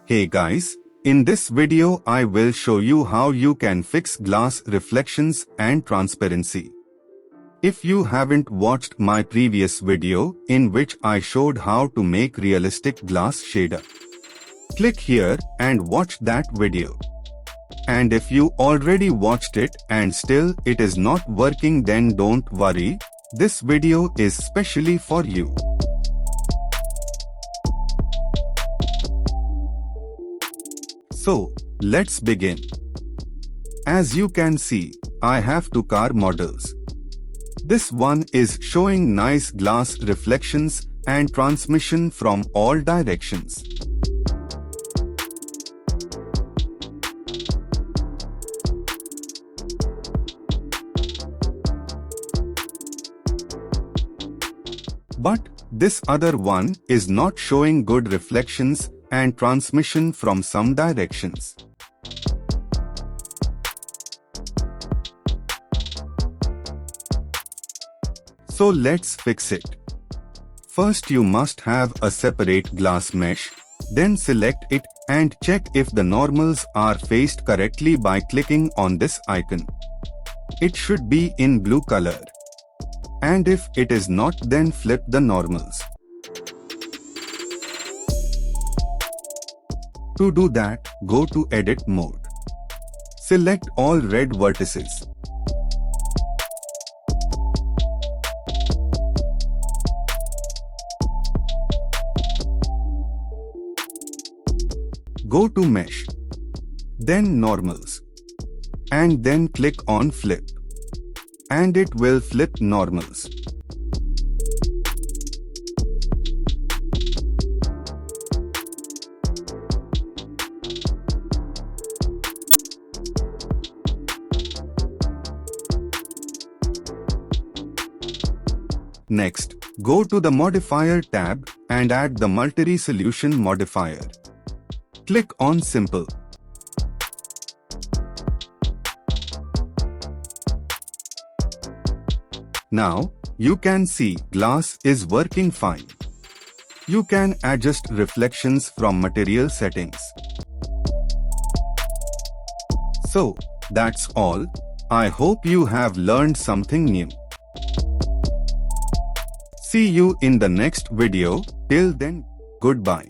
Hey guys, in this video I will show you how you can fix glass reflections and transparency. If you haven't watched my previous video in which I showed how to make realistic glass shader, click here and watch that video. And if you already watched it and still it is not working, then don't worry, this video is specially for you. So, let's begin. As you can see, I have two car models. This one is showing nice glass reflections and transmission from all directions. But this other one is not showing good reflections and transmission from some directions. So let's fix it. First you must have a separate glass mesh, then select it and check if the normals are faced correctly by clicking on this icon. It should be in blue color. And if it is not, then flip the normals. To do that, go to Edit mode. Select all red vertices. Go to Mesh, then Normals, and then click on Flip. And it will flip normals. Next, go to the Modifier tab and add the Multiresolution modifier. Click on Simple. Now, you can see glass is working fine. You can adjust reflections from material settings. So, that's all. I hope you have learned something new. See you in the next video. Till then, goodbye.